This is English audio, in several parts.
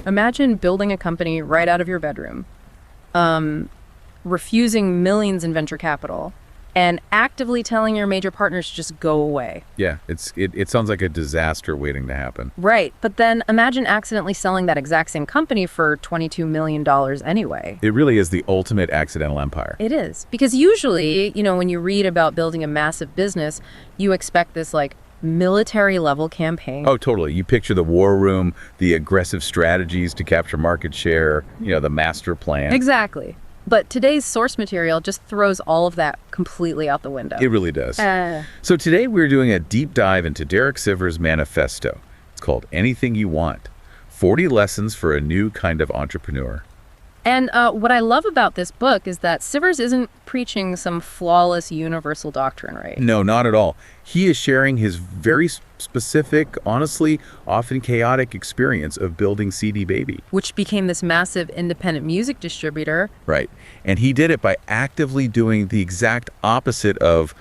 Imagine building a company right out of your bedroom, refusing millions in venture capital, and actively telling your major partners to just go away. Yeah, it sounds like a disaster waiting to happen. Right, but then imagine accidentally selling that exact same company for $22 million anyway. It really is the ultimate accidental empire. It is. Because usually, when you read about building a massive business, you expect this military level campaign. Oh, totally. You picture the war room, the aggressive strategies to capture market share, the master plan. Exactly. But today's source material just throws all of that completely out the window. It really does. So today we're doing a deep dive into Derek Sivers' manifesto. It's called Anything You Want, 40 Lessons for a New Kind of Entrepreneur. And what I love about this book is that Sivers isn't preaching some flawless universal doctrine, right? No, not at all. He is sharing his very specific, honestly, often chaotic experience of building CD Baby. Which became this massive independent music distributor. Right. And he did it by actively doing the exact opposite of,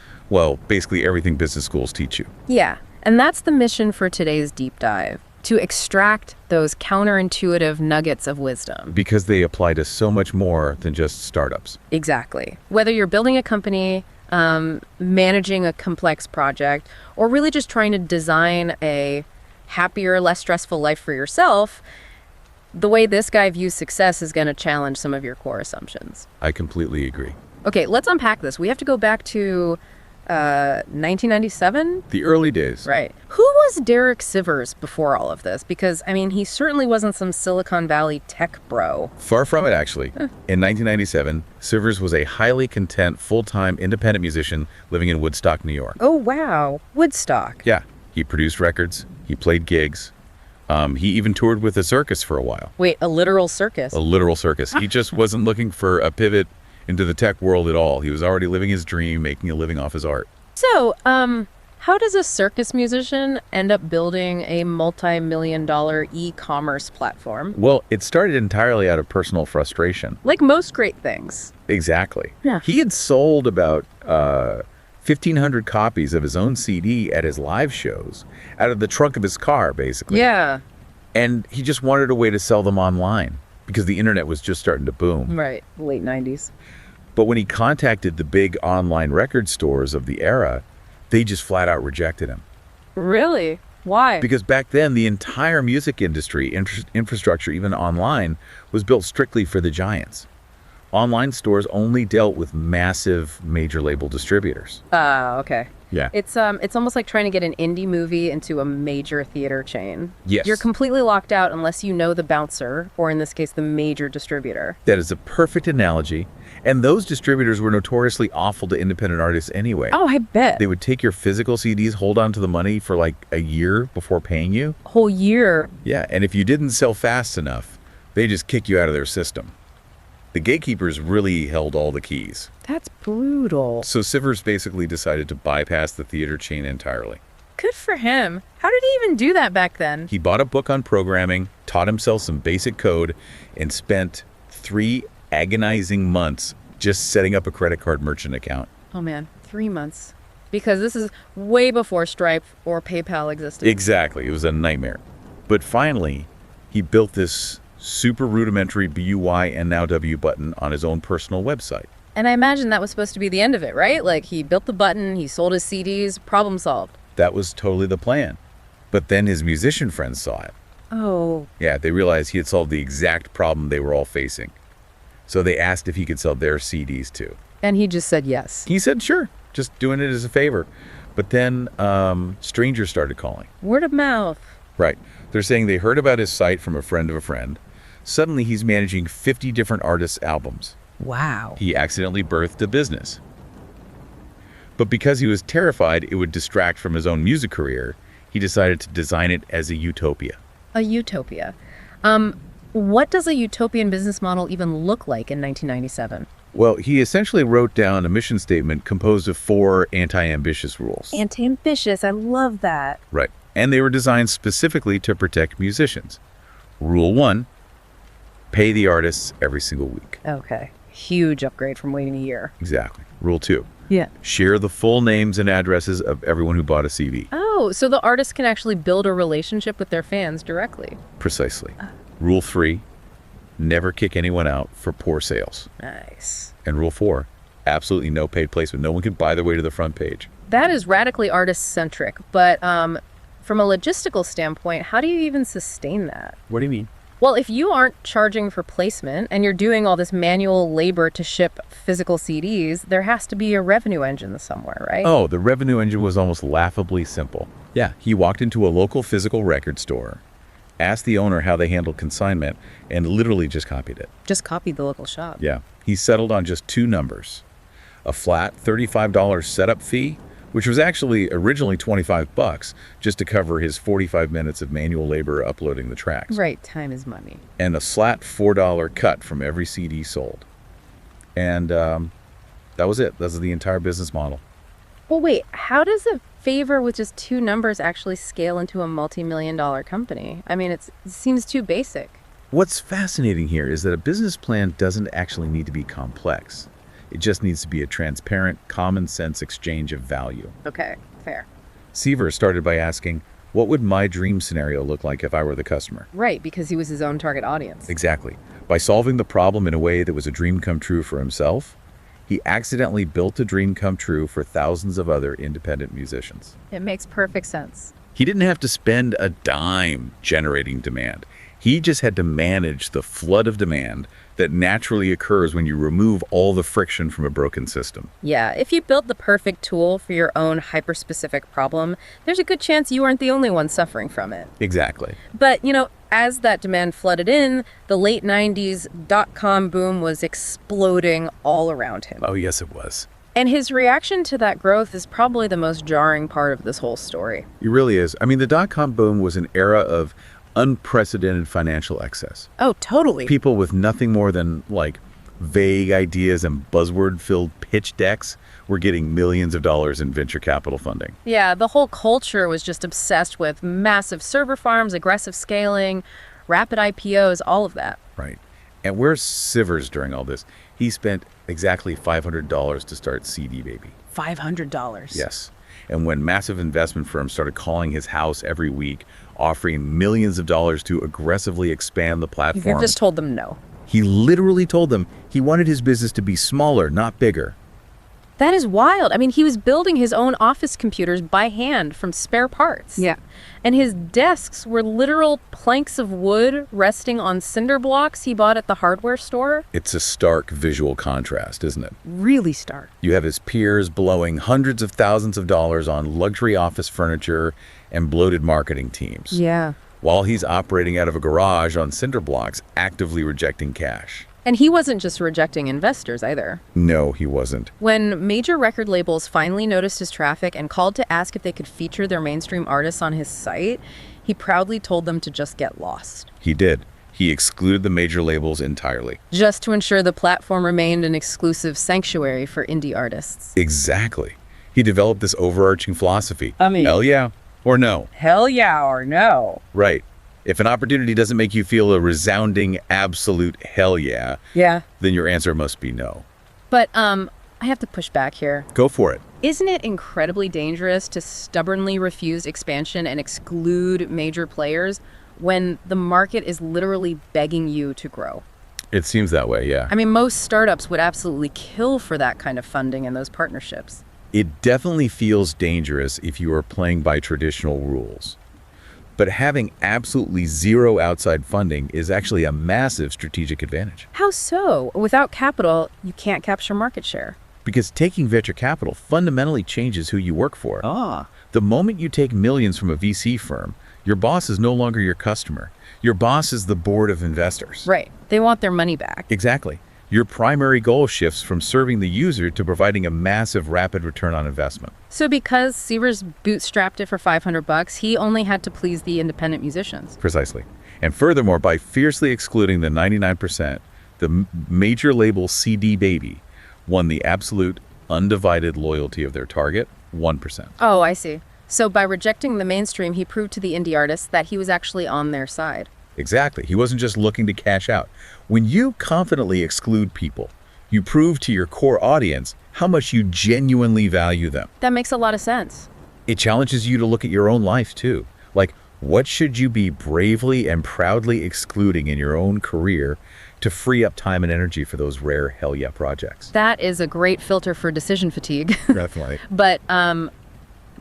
basically everything business schools teach you. Yeah. And that's the mission for today's deep dive. To extract those counterintuitive nuggets of wisdom. Because they apply to so much more than just startups. Exactly. Whether you're building a company, managing a complex project, or really just trying to design a happier, less stressful life for yourself, the way this guy views success is going to challenge some of your core assumptions. I completely agree. Okay, let's unpack this. We have to go back to 1997? The early days. Right. Who was Derek Sivers before all of this? Because, he certainly wasn't some Silicon Valley tech bro. Far from it, actually. In 1997, Sivers was a highly content, full-time independent musician living in Woodstock, New York. Oh, wow. Woodstock. Yeah. He produced records. He played gigs. He even toured with a circus for a while. Wait, a literal circus? A literal circus. He just wasn't looking for a pivot into the tech world at all. He was already living his dream, making a living off his art. So, how does a circus musician end up building a multi-million-dollar e-commerce platform? Well, it started entirely out of personal frustration. Like most great things. Exactly. Yeah. He had sold about 1,500 copies of his own CD at his live shows out of the trunk of his car, basically. Yeah. And he just wanted a way to sell them online because the internet was just starting to boom. Right. Late 90s. But when he contacted the big online record stores of the era, they just flat out rejected him. Really? Why? Because back then, the entire music industry, infrastructure, even online, was built strictly for the giants. Online stores only dealt with massive major label distributors. Okay. Yeah. It's almost like trying to get an indie movie into a major theater chain. Yes. You're completely locked out unless you know the bouncer, or in this case, the major distributor. That is a perfect analogy. And those distributors were notoriously awful to independent artists anyway. Oh, I bet. They would take your physical CDs, hold on to the money for like a year before paying you. Whole year. Yeah, and if you didn't sell fast enough, they just kick you out of their system. The gatekeepers really held all the keys. That's brutal. So Sivers basically decided to bypass the theater chain entirely. Good for him. How did he even do that back then? He bought a book on programming, taught himself some basic code, and spent 3 agonizing months just setting up a credit card merchant account. Oh man, 3 months. Because this is way before Stripe or PayPal existed. Exactly. It was a nightmare. But finally, he built this super rudimentary BUY and now W button on his own personal website. And I imagine that was supposed to be the end of it, right? Like he built the button, he sold his CDs, problem solved. That was totally the plan. But then his musician friends saw it. Oh. Yeah, they realized he had solved the exact problem they were all facing. So they asked if he could sell their CDs too. And he just said yes. He said, sure, just doing it as a favor. But then strangers started calling. Word of mouth. Right. They're saying they heard about his site from a friend of a friend. Suddenly he's managing 50 different artists' albums. Wow. He accidentally birthed a business. But because he was terrified it would distract from his own music career, he decided to design it as a utopia. A utopia. What does a utopian business model even look like in 1997? Well, he essentially wrote down a mission statement composed of 4 anti-ambitious rules. Anti-ambitious, I love that. Right. And they were designed specifically to protect musicians. Rule 1, pay the artists every single week. Okay. Huge upgrade from waiting a year. Exactly. Rule 2, Yeah. share the full names and addresses of everyone who bought a CD. Oh, so the artists can actually build a relationship with their fans directly. Precisely. Rule 3, never kick anyone out for poor sales. Nice. And Rule 4, absolutely no paid placement. No one can buy their way to the front page. That is radically artist-centric, but from a logistical standpoint, how do you even sustain that? What do you mean? Well, if you aren't charging for placement and you're doing all this manual labor to ship physical CDs, there has to be a revenue engine somewhere, right? Oh, the revenue engine was almost laughably simple. Yeah, he walked into a local physical record store, asked the owner how they handled consignment, and literally just copied it. Just copied the local shop. Yeah, he settled on just 2 numbers. A flat $35 setup fee, which was actually originally $25 just to cover his 45 minutes of manual labor uploading the tracks. Right, time is money. And a flat $4 cut from every CD sold. And that was it. That was the entire business model. Well, wait, how does a favor with just 2 numbers actually scale into a multi-million-dollar company? I mean, it seems too basic. What's fascinating here is that a business plan doesn't actually need to be complex. It just needs to be a transparent, common sense exchange of value. Okay, fair. Sivers started by asking, what would my dream scenario look like if I were the customer? Right, because he was his own target audience. Exactly. By solving the problem in a way that was a dream come true for himself, he accidentally built a dream come true for thousands of other independent musicians. It makes perfect sense. He didn't have to spend a dime generating demand. He just had to manage the flood of demand that naturally occurs when you remove all the friction from a broken system. Yeah, if you built the perfect tool for your own hyper-specific problem, there's a good chance you aren't the only one suffering from it. Exactly. But, as that demand flooded in, the late 90s dot-com boom was exploding all around him. Oh, yes, it was. And his reaction to that growth is probably the most jarring part of this whole story. It really is. I mean, the dot-com boom was an era of unprecedented financial excess. Oh, totally. People with nothing more than, vague ideas and buzzword-filled pitch decks were getting millions of dollars in venture capital funding. Yeah, the whole culture was just obsessed with massive server farms, aggressive scaling, rapid IPOs, all of that. Right. And where's Sivers during all this? He spent exactly $500 to start CD Baby. $500. Yes. And when massive investment firms started calling his house every week, offering millions of dollars to aggressively expand the platform, You just told them no. he literally told them he wanted his business to be smaller, not bigger. That is wild. I mean, he was building his own office computers by hand from spare parts. Yeah. And his desks were literal planks of wood resting on cinder blocks he bought at the hardware store. It's a stark visual contrast, isn't it? Really stark. You have his peers blowing hundreds of thousands of dollars on luxury office furniture and bloated marketing teams, Yeah. while he's operating out of a garage on cinder blocks, actively rejecting cash. And he wasn't just rejecting investors either. No, he wasn't. When major record labels finally noticed his traffic and called to ask if they could feature their mainstream artists on his site, he proudly told them to just get lost. He did. He excluded the major labels entirely. Just to ensure the platform remained an exclusive sanctuary for indie artists. Exactly. He developed this overarching philosophy. I mean- hell yeah or no. Hell yeah or no. Right. If an opportunity doesn't make you feel a resounding, absolute hell yeah, Yeah. then your answer must be no. But I have to push back here. Go for it. Isn't it incredibly dangerous to stubbornly refuse expansion and exclude major players when the market is literally begging you to grow? It seems that way, yeah. I mean, most startups would absolutely kill for that kind of funding and those partnerships. It definitely feels dangerous if you are playing by traditional rules. But having absolutely zero outside funding is actually a massive strategic advantage. How so? Without capital, you can't capture market share. Because taking venture capital fundamentally changes who you work for. Ah. The moment you take millions from a VC firm, your boss is no longer your customer. Your boss is the board of investors. Right. They want their money back. Exactly. Your primary goal shifts from serving the user to providing a massive rapid return on investment. So because Sivers bootstrapped it for $500, he only had to please the independent musicians. Precisely. And furthermore, by fiercely excluding the 99%, the major label CD Baby won the absolute undivided loyalty of their target, 1%. Oh, I see. So by rejecting the mainstream, he proved to the indie artists that he was actually on their side. Exactly. He wasn't just looking to cash out. When you confidently exclude people, you prove to your core audience how much you genuinely value them. That makes a lot of sense. It challenges you to look at your own life too. Like, What should you be bravely and proudly excluding in your own career to free up time and energy for those rare hell yeah projects? That is a great filter for decision fatigue. Definitely. But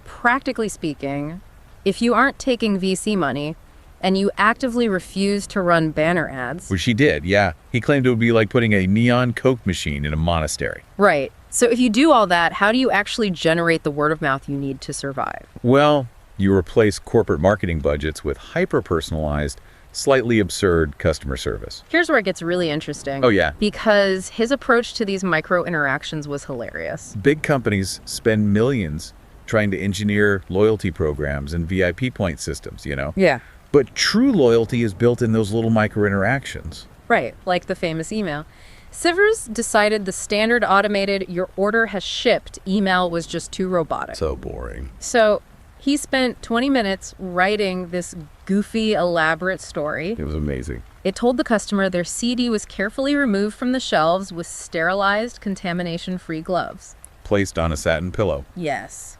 practically speaking, if you aren't taking VC money and you actively refuse to run banner ads, Which he did, yeah. He claimed it would be like putting a neon Coke machine in a monastery. right. So if you do all that, how do you actually generate the word of mouth you need to survive? Well, you replace corporate marketing budgets with hyper-personalized, slightly absurd customer service. Here's where it gets really interesting. Oh, yeah. Because his approach to these micro interactions was hilarious. Big companies spend millions trying to engineer loyalty programs and VIP point systems, Yeah. But true loyalty is built in those little micro interactions. Right, like the famous email. Sivers decided the standard automated "your order has shipped" email was just too robotic. So boring. So he spent 20 minutes writing this goofy, elaborate story. It was amazing. It told the customer their CD was carefully removed from the shelves with sterilized, contamination-free gloves. Placed on a satin pillow. Yes.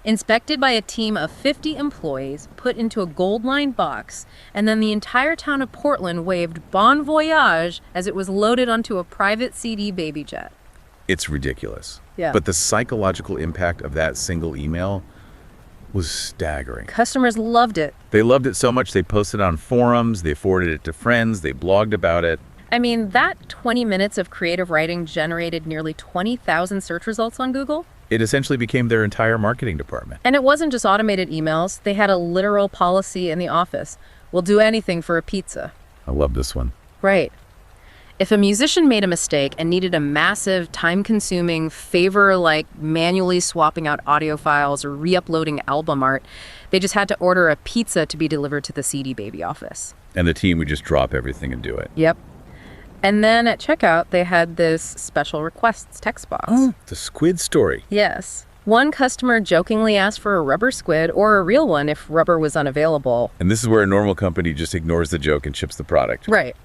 Inspected by a team of 50 employees, put into a gold-lined box, and then the entire town of Portland waved bon voyage as it was loaded onto a private CD baby jet. It's ridiculous. Yeah. But the psychological impact of that single email was staggering. Customers loved it. They loved it so much they posted on forums, they forwarded it to friends, they blogged about it. I mean, that 20 minutes of creative writing generated nearly 20,000 search results on Google. It essentially became their entire marketing department. And it wasn't just automated emails. They had a literal policy in the office. We'll do anything for a pizza. I love this one. Right. If a musician made a mistake and needed a massive, time-consuming favor like manually swapping out audio files or re-uploading album art, they just had to order a pizza to be delivered to the CD baby office. And the team would just drop everything and do it. Yep. And then at checkout, they had this special requests text box. The squid story. Yes. One customer jokingly asked for a rubber squid or a real one if rubber was unavailable. And this is where a normal company just ignores the joke and ships the product. Right.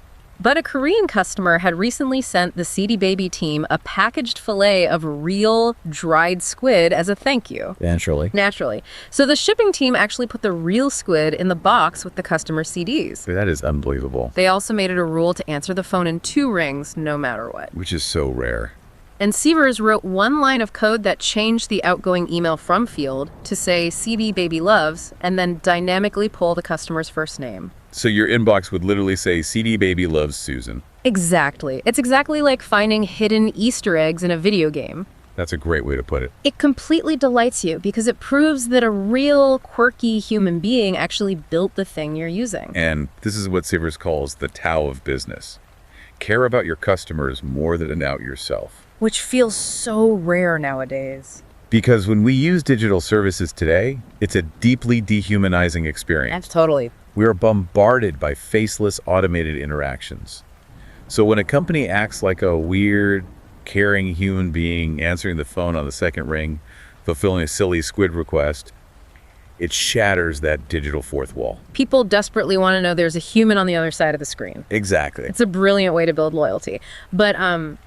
But a Korean customer had recently sent the CD Baby team a packaged fillet of real dried squid as a thank you. Naturally. So the shipping team actually put the real squid in the box with the customer's CDs. That is unbelievable. They also made it a rule to answer the phone in 2 rings, no matter what. Which is so rare. And Sivers wrote one line of code that changed the outgoing email from field to say CD Baby Loves, and then dynamically pull the customer's first name. So your inbox would literally say, CD Baby loves Susan. Exactly. It's exactly like finding hidden Easter eggs in a video game. That's a great way to put it. It completely delights you because it proves that a real, quirky human being actually built the thing you're using. And this is what Sivers calls the Tao of business. Care about your customers more than about yourself. Which feels so rare nowadays. Because when we use digital services today, it's a deeply dehumanizing experience. Totally. We are bombarded by faceless automated interactions. So when a company acts like a weird, caring human being answering the phone on the second ring, fulfilling a silly squid request, it shatters that digital fourth wall. People desperately want to know there's a human on the other side of the screen. Exactly. It's a brilliant way to build loyalty. But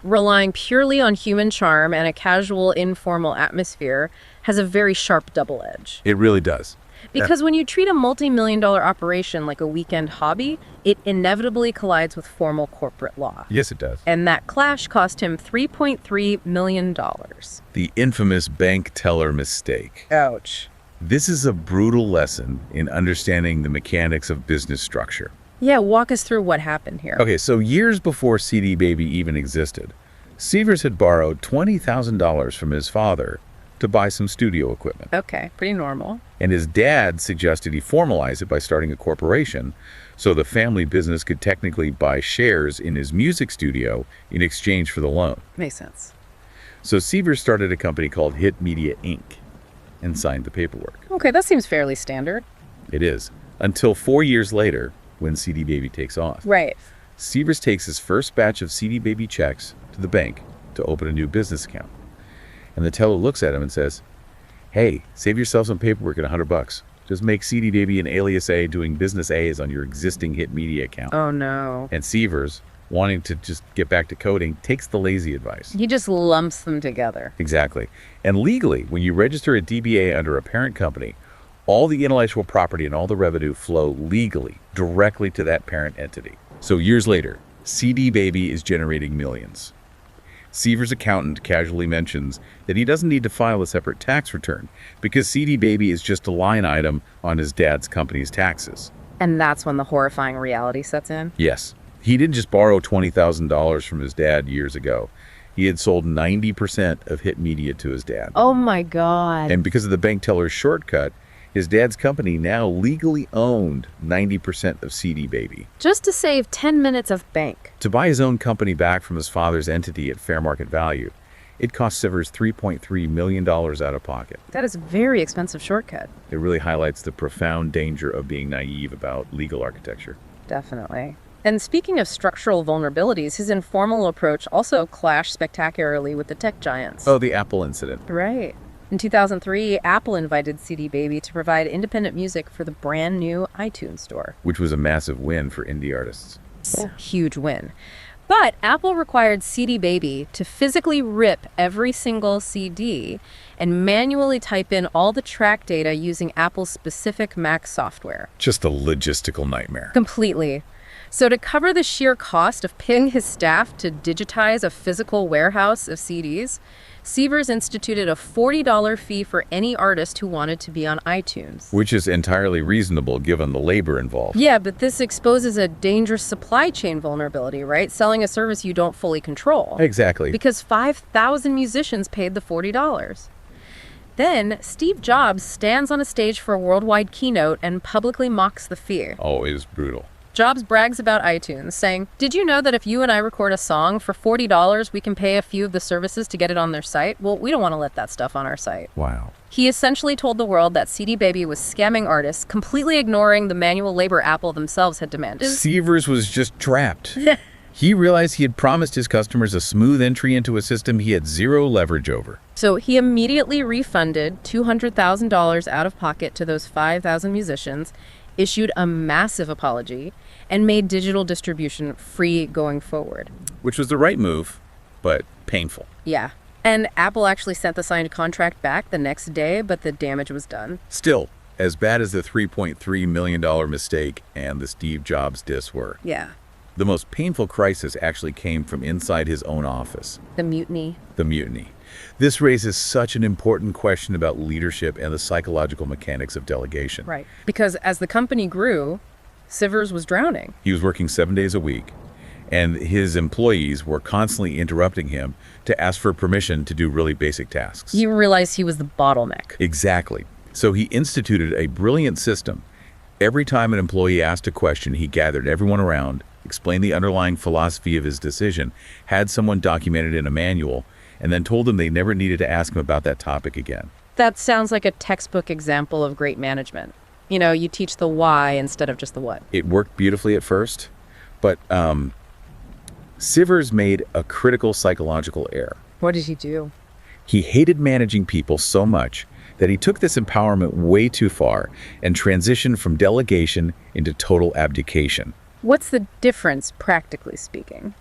relying purely on human charm and a casual, informal atmosphere has a very sharp double edge. It really does. Because when you treat a multi-million-dollar operation like a weekend hobby, it inevitably collides with formal corporate law. Yes, it does. And that clash cost him $3.3 million. The infamous bank teller mistake. Ouch. This is a brutal lesson in understanding the mechanics of business structure. Yeah, walk us through what happened here. Okay, so years before CD Baby even existed, Sivers had borrowed $20,000 from his father to buy some studio equipment. Okay, pretty normal. And his dad suggested he formalize it by starting a corporation so the family business could technically buy shares in his music studio in exchange for the loan. Makes sense. So Sivers started a company called Hit Media Inc. and signed the paperwork. Okay, that seems fairly standard. It is. Until 4 years later, when CD Baby takes off. Right. Sivers takes his first batch of CD Baby checks to the bank to open a new business account. And the teller looks at him and says, "Hey, save yourself some paperwork at $100. Just make CD Baby an alias A doing business A's on your existing Hit Media account." Oh, no. And Sivers, wanting to just get back to coding, takes the lazy advice. He just lumps them together. Exactly. And legally, when you register a DBA under a parent company, All the intellectual property and all the revenue flow legally directly to that parent entity. So years later, CD Baby is generating millions. Sivers' accountant casually mentions that he doesn't need to file a separate tax return because CD Baby is just a line item on his dad's company's taxes. And that's when the horrifying reality sets in. Yes, he didn't just borrow $20,000 from his dad years ago. He had sold 90% of Hit Media to his dad. Oh my God. And because of the bank teller's shortcut, his dad's company now legally owned 90% of CD Baby. Just to save 10 minutes of bank. To buy his own company back from his father's entity at fair market value, it cost Sivers $3.3 million out of pocket. That is a very expensive shortcut. It really highlights the profound danger of being naive about legal architecture. Definitely. And speaking of structural vulnerabilities, his informal approach also clashed spectacularly with the tech giants. Oh, the Apple incident. Right. In 2003, Apple invited CD Baby to provide independent music for the brand new iTunes store. Which was a massive win for indie artists. Huge win. But Apple required CD Baby to physically rip every single CD and manually type in all the track data using Apple's specific Mac software. Just a logistical nightmare. Completely. So to cover the sheer cost of paying his staff to digitize a physical warehouse of CDs, Sivers instituted a $40 fee for any artist who wanted to be on iTunes. Which is entirely reasonable given the labor involved. Yeah, but this exposes a dangerous supply chain vulnerability, right? Selling a service you don't fully control. Exactly. Because 5,000 musicians paid the $40. Then, Steve Jobs stands on a stage for a worldwide keynote and publicly mocks the fee. Always brutal. Jobs brags about iTunes, saying, "Did you know that if you and I record a song for $40, we can pay a few of the services to get it on their site? Well, we don't want to let that stuff on our site." Wow. He essentially told the world that CD Baby was scamming artists, completely ignoring the manual labor Apple themselves had demanded. Sivers was just trapped. He realized he had promised his customers a smooth entry into a system he had zero leverage over. So he immediately refunded $200,000 out of pocket to those 5,000 musicians, issued a massive apology, and made digital distribution free going forward. Which was the right move, but painful. Yeah. And Apple actually sent the signed contract back the next day, but the damage was done. Still, as bad as the $3.3 million mistake and the Steve Jobs diss were, Yeah. the most painful crisis actually came from inside his own office. The mutiny. The mutiny. This raises such an important question about leadership and the psychological mechanics of delegation. Right. Because as the company grew, Sivers was drowning. He was working 7 days a week, and his employees were constantly interrupting him to ask for permission to do really basic tasks. He realized he was the bottleneck. Exactly. So he instituted a brilliant system. Every time an employee asked a question, he gathered everyone around, explained the underlying philosophy of his decision, had someone document it in a manual, and then told them they never needed to ask him about that topic again. That sounds like a textbook example of great management. You know, you teach the why instead of just the what. It worked beautifully at first, but Sivers made a critical psychological error. What did he do? He hated managing people so much that he took this empowerment way too far and transitioned from delegation into total abdication. What's the difference, practically speaking?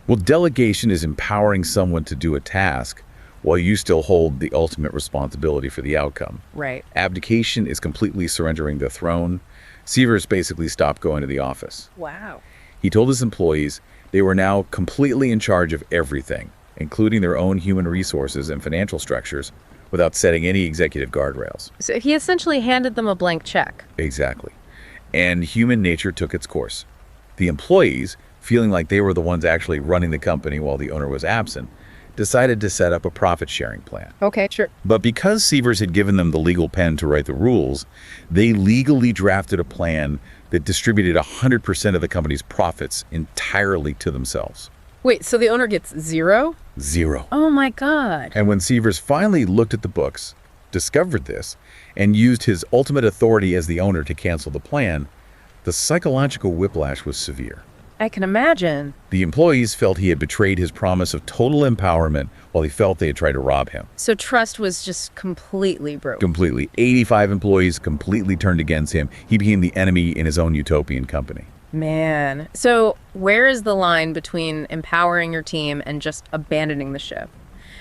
Well, delegation is empowering someone to do a task while you still hold the ultimate responsibility for the outcome. Right. Abdication is completely surrendering the throne. Sivers basically stopped going to the office. Wow. He told his employees they were now completely in charge of everything, including their own human resources and financial structures, without setting any executive guardrails. So he essentially handed them a blank check. Exactly. And human nature took its course. The employees, feeling like they were the ones actually running the company while the owner was absent, decided to set up a profit-sharing plan. Okay, sure. But because Sivers had given them the legal pen to write the rules, they legally drafted a plan that distributed 100% of the company's profits entirely to themselves. Wait, so the owner gets zero? Zero. Oh my God. And when Sivers finally looked at the books, discovered this, and used his ultimate authority as the owner to cancel the plan, the psychological whiplash was severe. I can imagine. The employees felt he had betrayed his promise of total empowerment while he felt they had tried to rob him. So trust was just completely broken. Completely. 85 employees completely turned against him. He became the enemy in his own utopian company. Man. So where is the line between empowering your team and just abandoning the ship?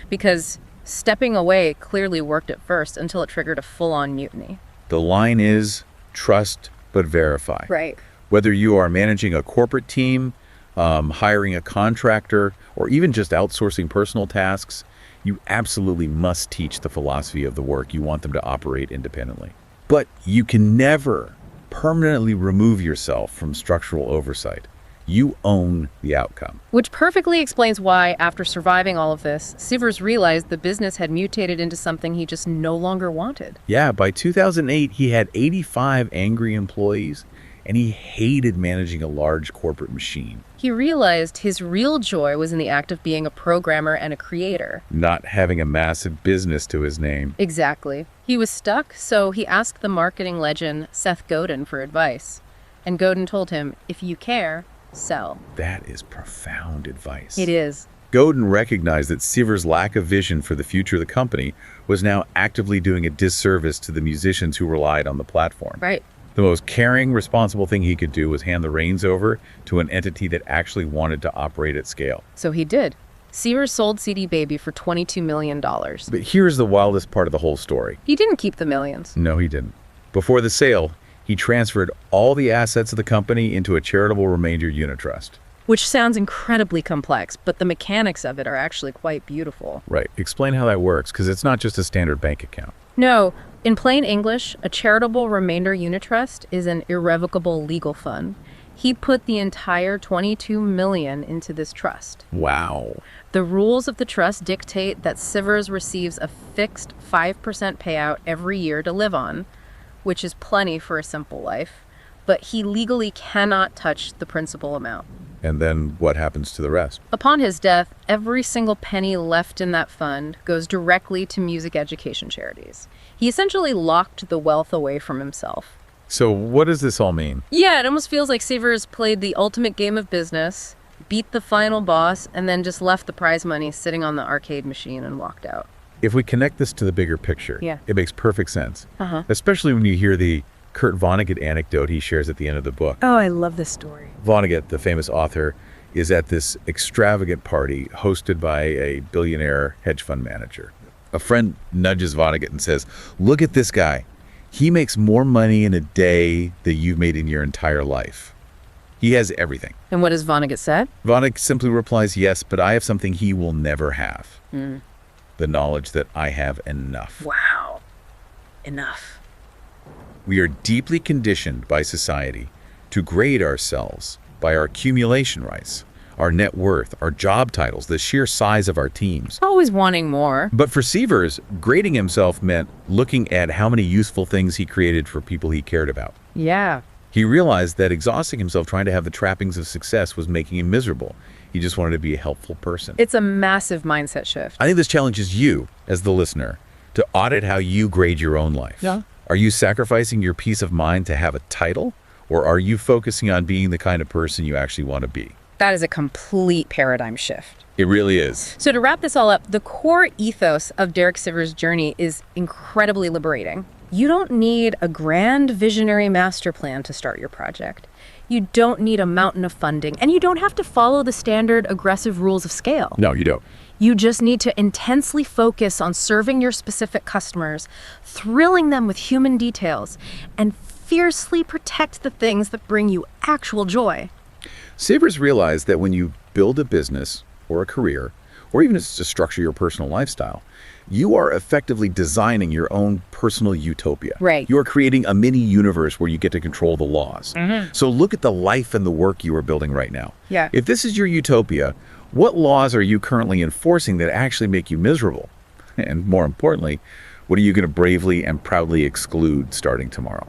Because stepping away clearly worked at first until it triggered a full-on mutiny. The line is trust but verify. Right. Whether you are managing a corporate team, hiring a contractor, or even just outsourcing personal tasks, you absolutely must teach the philosophy of the work you want them to operate independently. But you can never permanently remove yourself from structural oversight. You own the outcome. Which perfectly explains why, after surviving all of this, Sivers realized the business had mutated into something he just no longer wanted. Yeah, by 2008, he had 85 angry employees, and he hated managing a large corporate machine. He realized his real joy was in the act of being a programmer and a creator. Not having a massive business to his name. Exactly. He was stuck, so he asked the marketing legend Seth Godin for advice. And Godin told him, if you care, sell. That is profound advice. It is. Godin recognized that Sivers' lack of vision for the future of the company was now actively doing a disservice to the musicians who relied on the platform. Right. The most caring, responsible thing he could do was hand the reins over to an entity that actually wanted to operate at scale. So he did. Sivers sold CD Baby for $22 million. But here's the wildest part of the whole story. He didn't keep the millions. No, he didn't. Before the sale, he transferred all the assets of the company into a charitable remainder unit trust. Which sounds incredibly complex, but the mechanics of it are actually quite beautiful. Right. Explain how that works, because it's not just a standard bank account. No, in plain English, a charitable remainder unit trust is an irrevocable legal fund. He put the entire $22 million into this trust. Wow. The rules of the trust dictate that Sivers receives a fixed 5% payout every year to live on, which is plenty for a simple life, but he legally cannot touch the principal amount. And then what happens to the rest? Upon his death, every single penny left in that fund goes directly to music education charities. He essentially locked the wealth away from himself. So what does this all mean? Yeah, it almost feels like Sivers played the ultimate game of business, beat the final boss, and then just left the prize money sitting on the arcade machine and walked out. If we connect this to the bigger picture, Yeah. it makes perfect sense. Uh-huh. Especially when you hear the Kurt Vonnegut anecdote he shares at the end of the book. Oh, I love this story. Vonnegut, the famous author, is at this extravagant party hosted by a billionaire hedge fund manager. A friend nudges Vonnegut and says, "Look at this guy. He makes more money in a day than you've made in your entire life. He has everything." And what does Vonnegut said? Vonnegut simply replies, "Yes, but I have something he will never have. The knowledge that I have enough." Wow. Enough. We are deeply conditioned by society to grade ourselves by our accumulation rights, our net worth, our job titles, the sheer size of our teams. Always wanting more. But for Sivers, grading himself meant looking at how many useful things he created for people he cared about. Yeah. He realized that exhausting himself trying to have the trappings of success was making him miserable. He just wanted to be a helpful person. It's a massive mindset shift. I think this challenges you, as the listener, to audit how you grade your own life. Yeah. Are you sacrificing your peace of mind to have a title? Or are you focusing on being the kind of person you actually want to be? That is a complete paradigm shift. It really is. So to wrap this all up, the core ethos of Derek Sivers' journey is incredibly liberating. You don't need a grand visionary master plan to start your project. You don't need a mountain of funding, and you don't have to follow the standard aggressive rules of scale. No, you don't. You just need to intensely focus on serving your specific customers, thrilling them with human details, and fiercely protect the things that bring you actual joy. Sivers realized that when you build a business or a career, or even just to structure your personal lifestyle, you are effectively designing your own personal utopia. Right. You are creating a mini universe where you get to control the laws. So look at the life and the work you are building right now. Yeah. If this is your utopia, what laws are you currently enforcing that actually make you miserable? And more importantly, what are you going to bravely and proudly exclude starting tomorrow?